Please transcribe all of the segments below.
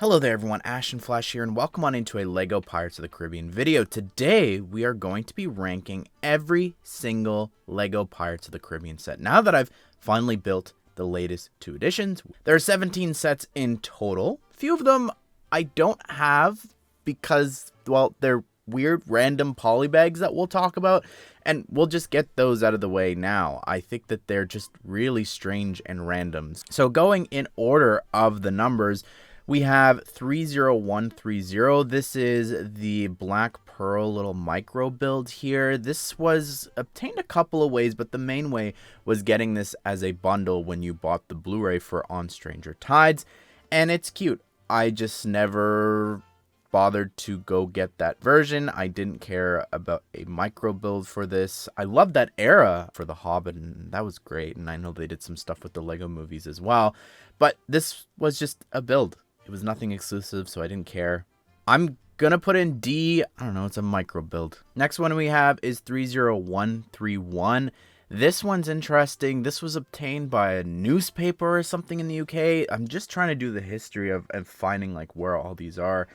Hello there everyone, Ash and Flash here, and welcome on into a LEGO Pirates of the Caribbean video. Today, we are going to be ranking every single LEGO Pirates of the Caribbean set. Now that I've finally built the latest 2 editions, there are 17 sets in total. A few of them I don't have because, well, they're weird random polybags that we'll talk about, and we'll just get those out of the way now. I think that they're just really strange and random. So going in order of the numbers, we have 30130. This is the Black Pearl little micro build here. This was obtained a couple of ways, but the main way was getting this as a bundle when you bought the Blu-ray for On Stranger Tides. And it's cute. I just never bothered to go get that version. I didn't care about a micro build for this. I love that era for The Hobbit, and that was great. And I know they did some stuff with the Lego movies as well. But this was just a build. It was nothing exclusive, so I didn't care. I'm gonna put in D. I don't know, it's a micro build. Next one we have is 30131. This one's interesting. This was obtained by a newspaper or something in the UK. I'm just trying to do the history of and finding like where all these are.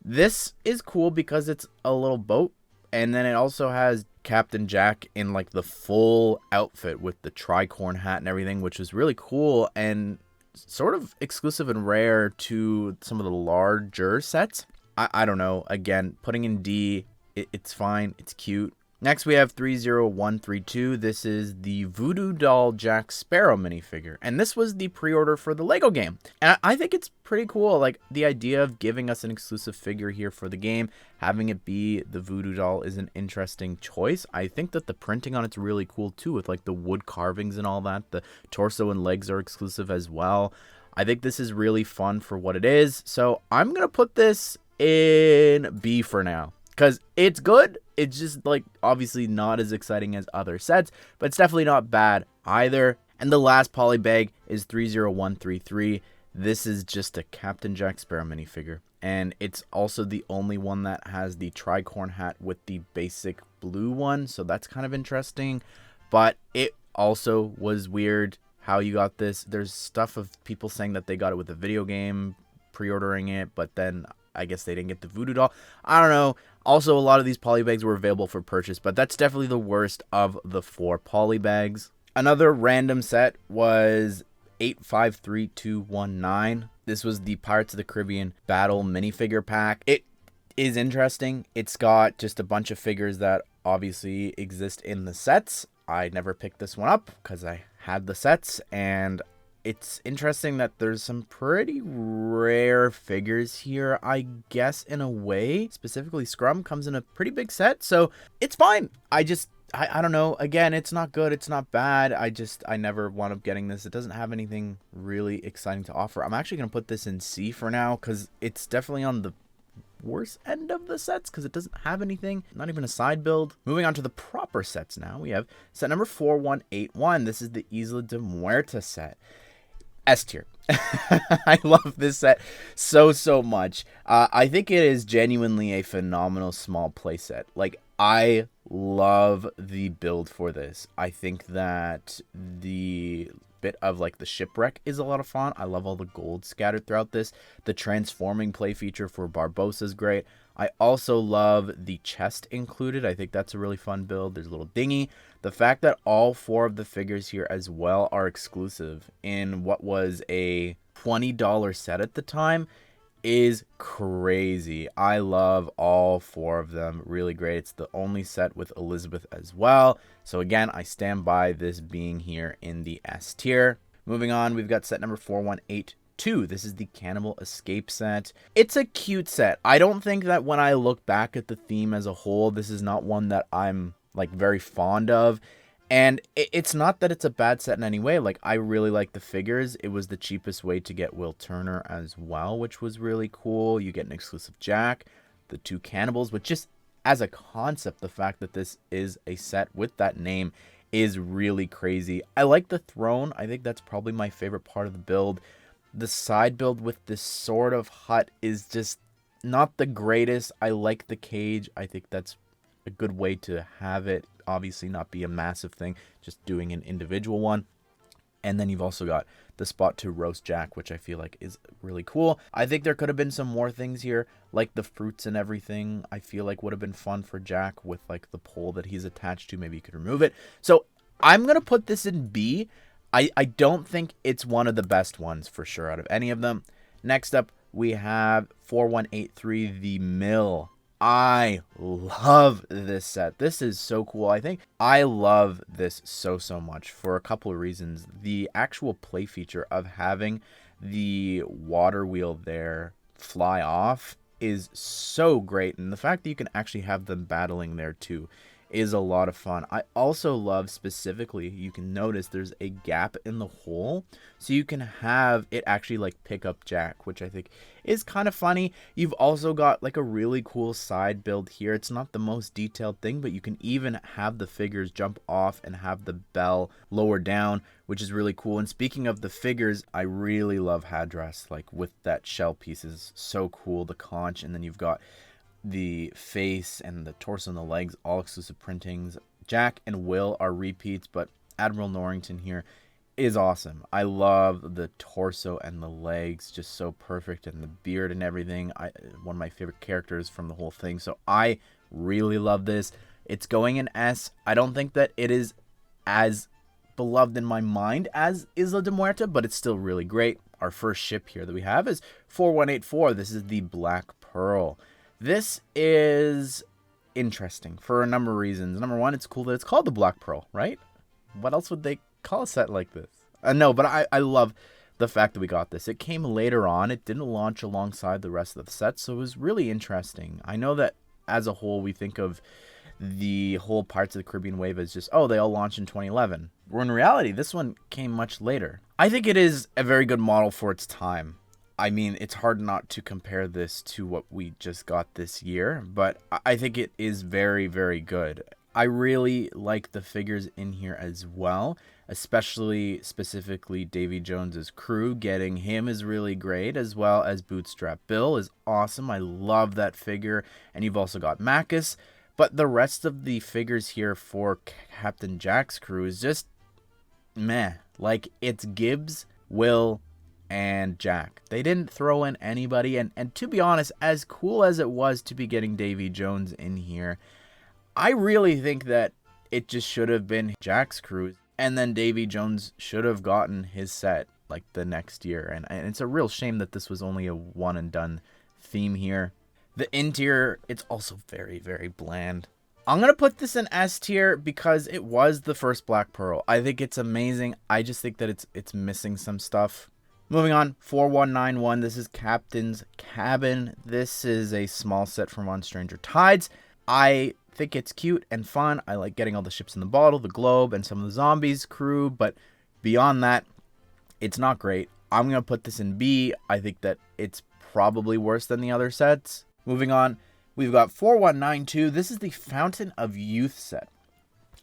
This is cool because it's a little boat, and then it also has Captain Jack in like the full outfit with the tricorn hat and everything, which is really cool and sort of exclusive and rare to some of the larger sets. I don't know. Again, putting in D, it's fine. It's cute. Next, we have 30132. This is the Voodoo Doll Jack Sparrow minifigure. And this was the pre-order for the Lego game. And I think it's pretty cool. Like, the idea of giving us an exclusive figure here for the game, having it be the Voodoo Doll is an interesting choice. I think that the printing on it's really cool, too, with, like, the wood carvings and all that. The torso and legs are exclusive as well. I think this is really fun for what it is. So I'm going to put this in B for now. Because it's good, it's just, like, obviously not as exciting as other sets, but it's definitely not bad either. And the last polybag is 30133. This is just a Captain Jack Sparrow minifigure. And it's also the only one that has the tricorn hat with the basic blue one, so that's kind of interesting. But it also was weird how you got this. There's stuff of people saying that they got it with a video game, pre-ordering it, but then I guess they didn't get the Voodoo Doll. I don't know. Also, a lot of these polybags were available for purchase, but that's definitely the worst of the 4 polybags. Another random set was 853219. This was the Pirates of the Caribbean Battle minifigure pack. It is interesting. It's got just a bunch of figures that obviously exist in the sets. I never picked this one up because I had the sets, and it's interesting that there's some pretty rare figures here, I guess, in a way. Specifically, Scrum comes in a pretty big set, so it's fine. I don't know. Again, it's not good. It's not bad. I never wound up getting this. It doesn't have anything really exciting to offer. I'm actually going to put this in C for now because it's definitely on the worst end of the sets because it doesn't have anything, not even a side build. Moving on to the proper sets now, we have set number 4181. This is the Isla de Muerta set. S tier. I love this set so much. I think it is genuinely a phenomenal small playset. Like, I love the build for this. I think that the bit of like the shipwreck is a lot of fun. I love all the gold scattered throughout this. The transforming play feature for Barbossa is great. I also love the chest included. I think that's a really fun build. There's a little dinghy. The fact that all 4 of the figures here as well are exclusive in what was a $20 set at the time is crazy. I love all 4 of them. Really great. It's the only set with Elizabeth as well. So again, I stand by this being here in the S tier. Moving on, we've got set number 4182. This is the Cannibal Escape set. It's a cute set. I don't think that when I look back at the theme as a whole, this is not one that I'm like very fond of. And it's not that it's a bad set in any way. Like, I really like the figures. It was the cheapest way to get Will Turner as well, which was really cool. You get an exclusive Jack, the 2 cannibals, which just as a concept, the fact that this is a set with that name is really crazy. I like the throne. I think that's probably my favorite part of the build. The side build with this sort of hut is just not the greatest. I like the cage. I think that's a good way to have it. Obviously not be a massive thing, just doing an individual one. And then you've also got the spot to roast Jack, which I feel like is really cool. I think there could have been some more things here, like the fruits and everything. I feel like would have been fun for Jack with like the pole that he's attached to. Maybe you could remove it. So I'm going to put this in B. I don't think it's one of the best ones for sure out of any of them. Next up, we have 4183, the Mill. I love this set. This is so cool. I think I love this so much for a couple of reasons. The actual play feature of having the water wheel there fly off is so great. And the fact that you can actually have them battling there too is a lot of fun. I also love specifically, you can notice there's a gap in the hole, so you can have it actually like pick up Jack, which I think is kind of funny. You've also got like a really cool side build here. It's not the most detailed thing, but you can even have the figures jump off and have the bell lower down, which is really cool. And speaking of the figures, I really love Hadras, like with that shell piece is so cool, the conch, and then you've got the face and the torso and the legs, all exclusive printings. Jack and Will are repeats, but Admiral Norrington here is awesome. I love the torso and the legs, just so perfect, and the beard and everything. One of my favorite characters from the whole thing, so I really love this. It's going in S. I don't think that it is as beloved in my mind as Isla de Muerta, but it's still really great. Our first ship here that we have is 4184. This is the Black Pearl. This is interesting for a number of reasons. Number one, it's cool that it's called the Black Pearl, right? What else would they call a set like this? No, but I love the fact that we got this. It came later on. It didn't launch alongside the rest of the sets, so it was really interesting. I know that as a whole, we think of the whole Pirates of the Caribbean wave as just, oh, they all launched in 2011. Where in reality, this one came much later. I think it is a very good model for its time. I mean, it's hard not to compare this to what we just got this year, but I think it is very, very good. I really like the figures in here as well, especially specifically Davy Jones's crew. Getting him is really great, as well as Bootstrap Bill is awesome. I love that figure. And you've also got Macus, but the rest of the figures here for Captain Jack's crew is just meh. Like, it's Gibbs, Will, and Jack. They didn't throw in anybody, and to be honest, as cool as it was to be getting Davy Jones in here, I really think that it just should have been Jack's crew, and then Davy Jones should have gotten his set like the next year, and it's a real shame that this was only a one and done theme here. The interior, it's also very, very bland. I'm going to put this in S tier because it was the first Black Pearl. I think it's amazing. I just think that it's missing some stuff. Moving on, 4191, this is Captain's Cabin. This is a small set from On Stranger Tides. I think it's cute and fun. I like getting all the ships in the bottle, the globe, and some of the zombies crew, but beyond that, it's not great. I'm going to put this in B. I think that it's probably worse than the other sets. Moving on, we've got 4192. This is the Fountain of Youth set.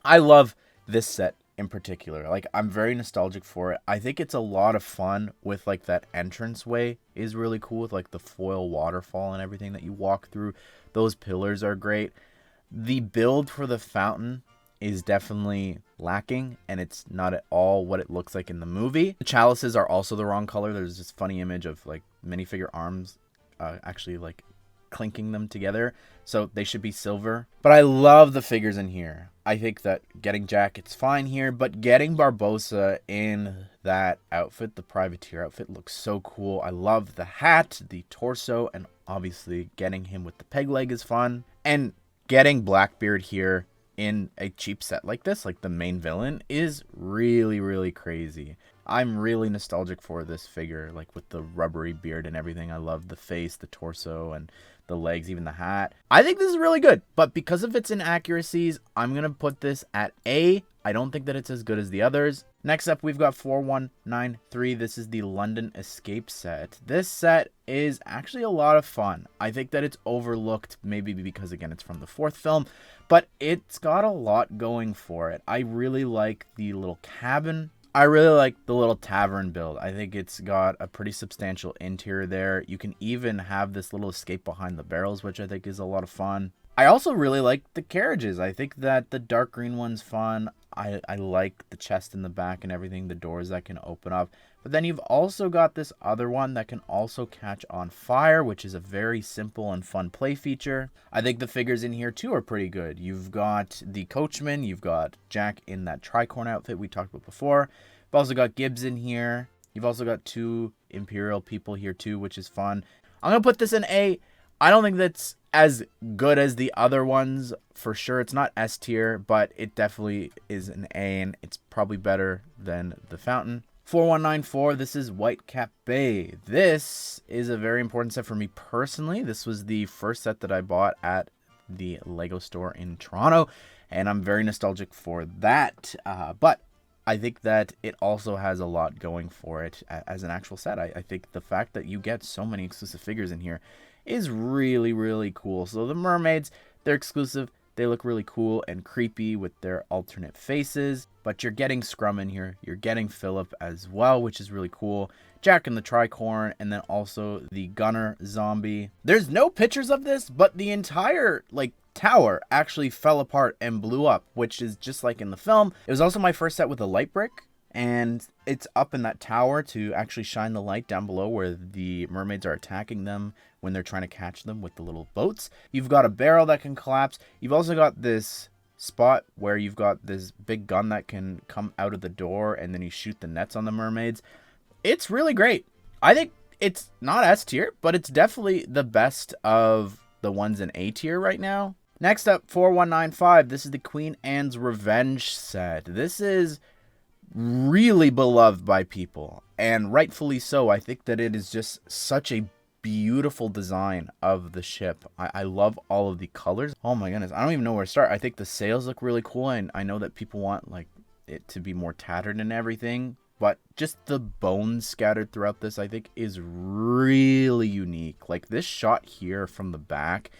I love this set in particular. Like, I'm very nostalgic for it. I think it's a lot of fun with like that entranceway is really cool with like the foil waterfall and everything that you walk through. Those pillars are great. The build for the fountain is definitely lacking, and it's not at all what it looks like in the movie. The chalices are also the wrong color. There's this funny image of like minifigure arms actually like clinking them together, so they should be silver. But I love the figures in here. I think that getting Jack, it's fine here, but getting Barbossa in that outfit, the privateer outfit, looks so cool. I love the hat, the torso, and obviously getting him with the peg leg is fun. And getting Blackbeard here in a cheap set like this, like the main villain, is really, really crazy. I'm really nostalgic for this figure, like with the rubbery beard and everything. I love the face, the torso, and the legs, even the hat. I think this is really good, but because of its inaccuracies, I'm going to put this at A. I don't think that it's as good as the others. Next up, we've got 4193. This is the London Escape set. This set is actually a lot of fun. I think that it's overlooked, maybe because, again, it's from the fourth film, but it's got a lot going for it. I really like the little cabin. I really like the little tavern build. I think it's got a pretty substantial interior there. You can even have this little escape behind the barrels, which I think is a lot of fun. I also really like the carriages. I think that the dark green one's fun. I like the chest in the back and everything, the doors that can open up. But then you've also got this other one that can also catch on fire, which is a very simple and fun play feature. I think the figures in here too are pretty good. You've got the coachman, you've got Jack in that tricorn outfit we talked about before. You've also got Gibbs in here. You've also got 2 Imperial people here too, which is fun. I'm going to put this in A. I don't think that's as good as the other ones, for sure. It's not S tier, but it definitely is an A, and it's probably better than the Fountain. 4194, this is Whitecap Bay. This is a very important set for me personally. This was the first set that I bought at the Lego store in Toronto, and I'm very nostalgic for that. But I think that it also has a lot going for it as an actual set. I think the fact that you get so many exclusive figures in here is really, really cool. So the mermaids, they're exclusive. They look really cool and creepy with their alternate faces. But you're getting Scrum in here. You're getting Philip as well, which is really cool. Jack in the tricorn, and then also the gunner zombie. There's no pictures of this, but the entire, tower actually fell apart and blew up, which is just like in the film. It was also my first set with a light brick, and it's up in that tower to actually shine the light down below where the mermaids are attacking them when they're trying to catch them with the little boats. You've got a barrel that can collapse. You've also got this spot where you've got this big gun that can come out of the door, and then you shoot the nets on the mermaids. It's really great. I think it's not S tier, but it's definitely the best of the ones in A tier right now. Next up, 4195. This is the Queen Anne's Revenge set. This is really beloved by people, and rightfully so. I think that it is just such a beautiful design of the ship. I love all of the colors. Oh my goodness, I don't even know where to start. I think the sails look really cool, and I know that people want it to be more tattered and everything, but just the bones scattered throughout this, I think, is really unique. Like this shot here from the back,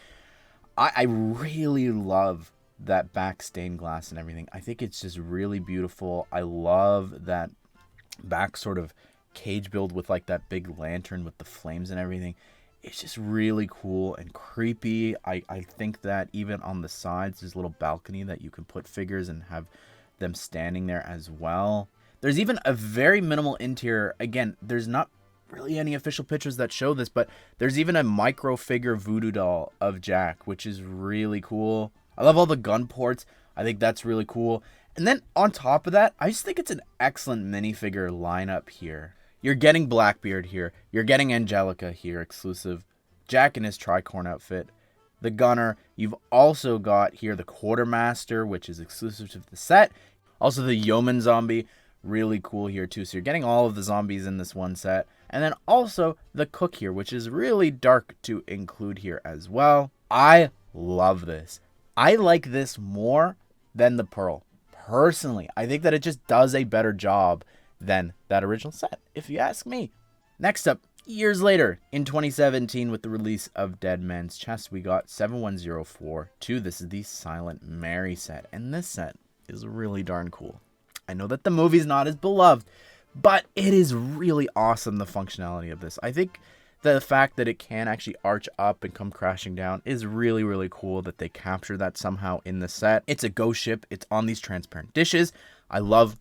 I really love that back stained glass and everything. I think it's just really beautiful. I love that back sort of cage build with that big lantern with the flames and everything. It's just really cool and creepy. I think that even on the sides, there's a little balcony that you can put figures and have them standing there as well. There's even a very minimal interior. Again, there's not really any official pictures that show this, but there's even a micro figure voodoo doll of Jack, which is really cool. I love all the gun ports. I think that's really cool. And then on top of that, I just think it's an excellent minifigure lineup here. You're getting Blackbeard here. You're getting Angelica here, exclusive. Jack in his tricorn outfit. The gunner. You've also got here the quartermaster, which is exclusive to the set. Also the yeoman zombie. Really cool here too. So you're getting all of the zombies in this one set. And then also the cook here, which is really dark to include here as well. I love this. I like this more than the Pearl. Personally, I think that it just does a better job than that original set, if you ask me. Next up, years later, in 2017, with the release of Dead Man's Chest, we got 71042. This is the Silent Mary set, and this set is really darn cool. I know that the movie's not as beloved, but it is really awesome, the functionality of this. I think the fact that it can actually arch up and come crashing down is really, really cool that they capture that somehow in the set. It's a ghost ship. It's on these transparent dishes. I love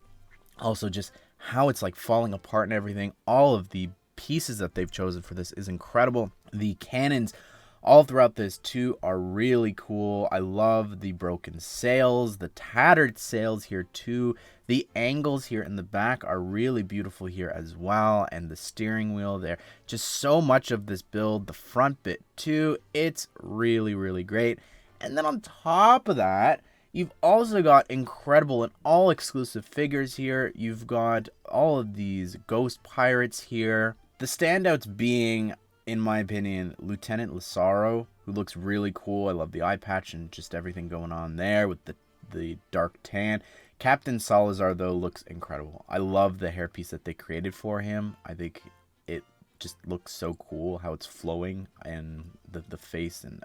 also just how it's falling apart and everything. All of the pieces that they've chosen for this is incredible. The cannons all throughout this too are really cool. I love the broken sails, the tattered sails here too. The angles here in the back are really beautiful here as well, and the steering wheel there. Just so much of this build, the front bit too. It's really, really great. And then on top of that, you've also got incredible and all exclusive figures here. You've got all of these ghost pirates here. The standouts being, in my opinion, Lieutenant Lazaro, who looks really cool. I love the eye patch and just everything going on there with the dark tan. Captain Salazar, though, looks incredible. I love the hairpiece that they created for him. I think it just looks so cool how it's flowing and the face and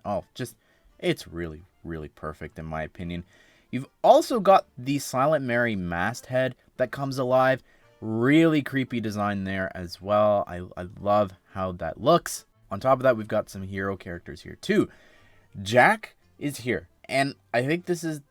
it's really, really perfect in my opinion. You've also got the Silent Mary masthead that comes alive. Really creepy design there as well. I love how that looks. On top of that, we've got some hero characters here too. Jack is here. And I think this is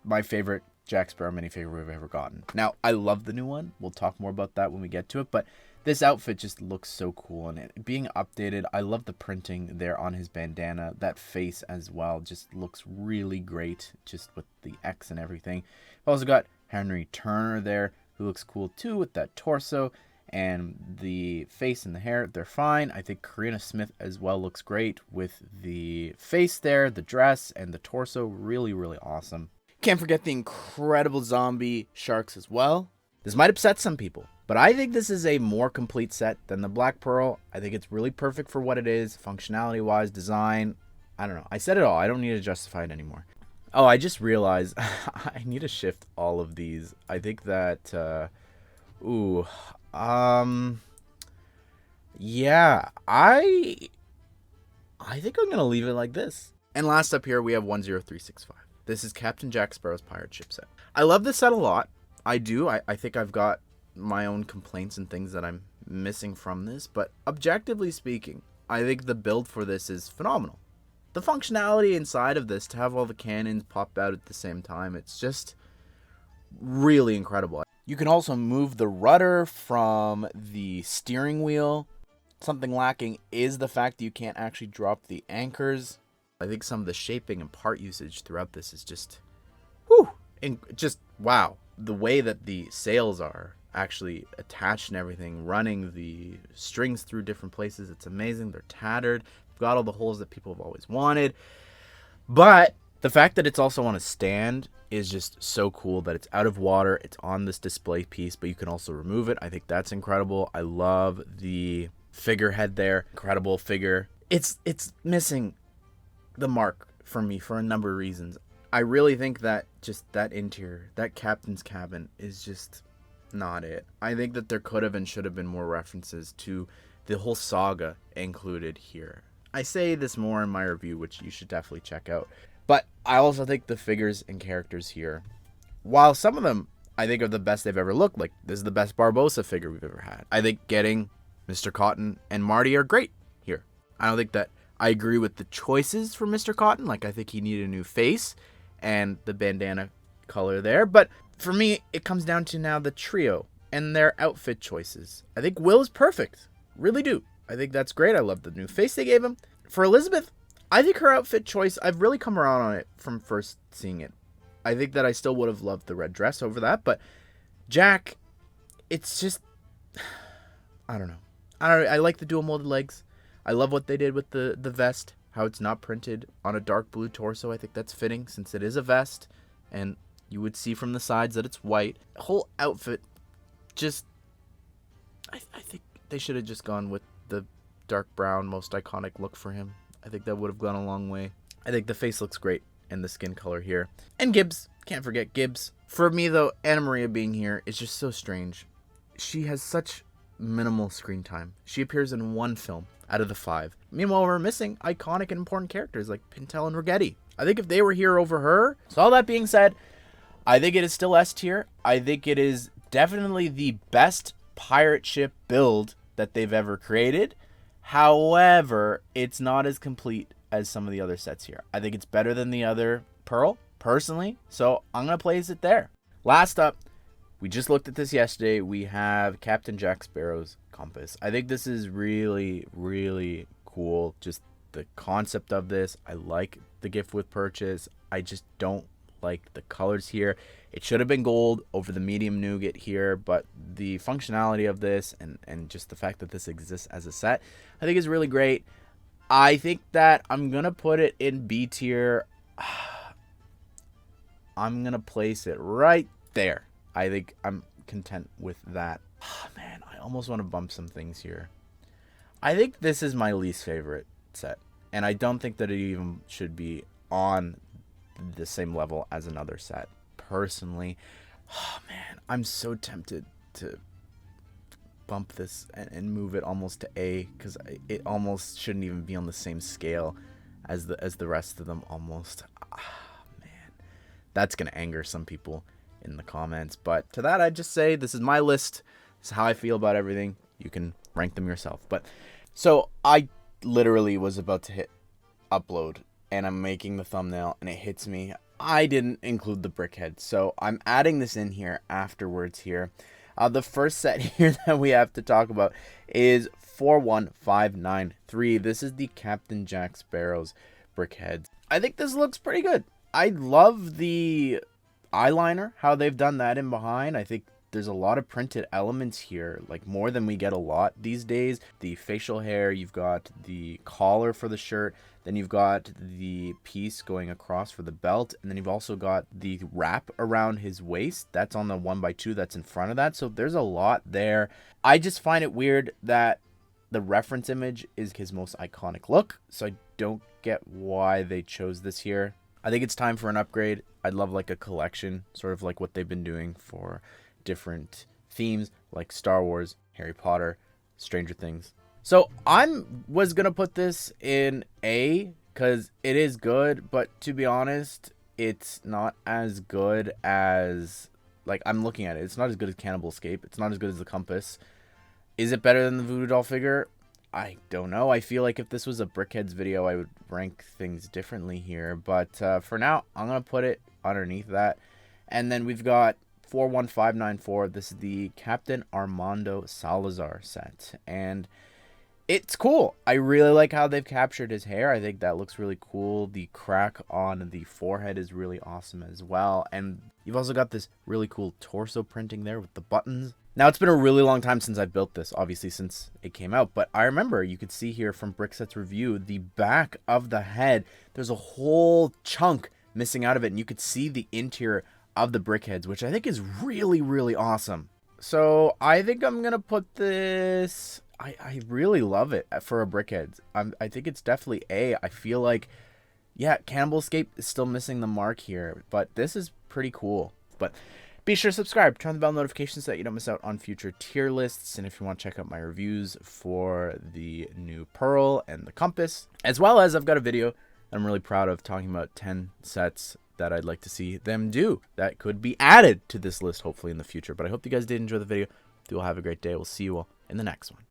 my favorite Jack Sparrow minifigure we've ever gotten. Now, I love the new one. We'll talk more about that when we get to it, but this outfit just looks so cool, and it being updated, I love the printing there on his bandana. That face as well just looks really great, just with the X and everything. We've also got Henry Turner there, who looks cool too with that torso, and the face and the hair, they're fine. I think Karina Smith as well looks great with the face there, the dress, and the torso. Really, really awesome. Can't forget the incredible zombie sharks as well. This might upset some people, but I think this is a more complete set than the Black Pearl. I think it's really perfect for what it is, functionality-wise, design. I don't know. I said it all. I don't need to justify it anymore. Oh, I just realized I need to shift all of these. I think that, yeah, I think I'm going to leave it like this. And last up here, we have 10365. This is Captain Jack Sparrow's pirate ship set. I love this set a lot. I do. I think I've got my own complaints and things that I'm missing from this, but objectively speaking, I think the build for this is phenomenal. The functionality inside of this, to have all the cannons pop out at the same time, it's just really incredible. You can also move the rudder from the steering wheel. Something lacking is the fact that you can't actually drop the anchors. I think some of the shaping and part usage throughout this is just, wow. The way that the sails are actually attached and everything, running the strings through different places, it's amazing. They're tattered. Got all the holes that people have always wanted. But the fact that it's also on a stand is just so cool, that it's out of water. It's on this display piece, but you can also remove it. I think that's incredible. I love the figurehead there. Incredible figure. It's missing the mark for me for a number of reasons. I really think that just that interior, that captain's cabin, is just not it. I think that there could have and should have been more references to the whole saga included here. I say this more in my review, which you should definitely check out. But I also think the figures and characters here, while some of them I think are the best they've ever looked, like this is the best Barbossa figure we've ever had. I think getting Mr. Cotton and Marty are great here. I don't think that I agree with the choices for Mr. Cotton. Like, I think he needed a new face and the bandana color there. But for me, it comes down to now the trio and their outfit choices. I think Will is perfect. Really do. I think that's great. I love the new face they gave him. For Elizabeth, I think her outfit choice, I've really come around on it from first seeing it. I think that I still would have loved the red dress over that. But Jack, it's just, I don't know. I like the dual molded legs. I love what they did with the vest, how it's not printed on a dark blue torso. I think that's fitting since it is a vest, and you would see from the sides that it's white. The whole outfit, just, I think they should have just gone with the dark brown, most iconic look for him. I think that would have gone a long way. I think the face looks great, and the skin color here. And Gibbs, can't forget Gibbs. For me, though, Anna Maria being here is just so strange. She has such minimal screen time. She appears in one film out of the 5. Meanwhile, we're missing iconic and important characters like Pintel and Rigetti. I think if they were here over her. So all that being said, I think it is still S tier. I think it is definitely the best pirate ship build that they've ever created. However, it's not as complete as some of the other sets here. I think it's better than the other Pearl, personally. So I'm going to place it there. Last up, we just looked at this yesterday. We have Captain Jack Sparrow's compass. I think this is really, really cool. Just the concept of this. I like the gift with purchase. I just don't like the colors here. It should have been gold over the medium nougat here, but the functionality of this and just the fact that this exists as a set, I think is really great. I think that I'm going to put it in B tier. I'm going to place it right there. I think I'm content with that. Oh, man, I almost want to bump some things here. I think this is my least favorite set, and I don't think that it even should be on the same level as another set. Personally, oh, man, I'm so tempted to bump this and move it almost to A, because it almost shouldn't even be on the same scale as the rest of them almost. Man, that's gonna anger some people in the comments, but to that I'd just say this is my list. This is how I feel about everything. You can rank them yourself. But so I literally was about to hit upload, and I'm making the thumbnail and it hits me, I didn't include the Brickhead. So I'm adding this in here afterwards here. The first set here that we have to talk about is 41593. This is the Captain Jack Sparrow's Brickheads. I think this looks pretty good. I love the eyeliner, how they've done that in behind. I think there's a lot of printed elements here, like more than we get a lot these days. The facial hair, you've got the collar for the shirt, then you've got the piece going across for the belt, and then you've also got the wrap around his waist. That's on the 1x2 that's in front of that, so there's a lot there. I just find it weird that the reference image is his most iconic look, so I don't get why they chose this here. I think it's time for an upgrade. I'd love like a collection, sort of like what they've been doing for different themes like Star Wars, Harry Potter, Stranger Things. So was gonna put this in A because it is good, but to be honest, it's not as good as, like, I'm looking at it. It's not as good as Cannibal Escape. It's not as good as the Compass. Is it better than the Voodoo Doll figure? I don't know. I feel like if this was a Brickheads video, I would rank things differently here. But for now, I'm going to put it underneath that. And then we've got 41594. This is the Captain Armando Salazar set. And it's cool. I really like how they've captured his hair. I think that looks really cool. The crack on the forehead is really awesome as well. And you've also got this really cool torso printing there with the buttons. Now, it's been a really long time since I've built this, obviously since it came out, but I remember you could see here from Brickset's review, the back of the head, there's a whole chunk missing out of it, and you could see the interior of the Brickheads, which I think is really, really awesome. So I think I'm going to put this, I really love it for a Brickheads. I think it's definitely A. I feel like, yeah, Cannibal Escape is still missing the mark here, but this is pretty cool. But be sure to subscribe, turn on the bell notifications so that you don't miss out on future tier lists. And if you want to check out my reviews for the new Pearl and the Compass, as well as I've got a video I'm really proud of talking about 10 sets that I'd like to see them do that could be added to this list hopefully in the future. But I hope you guys did enjoy the video. You all have a great day. We'll see you all in the next one.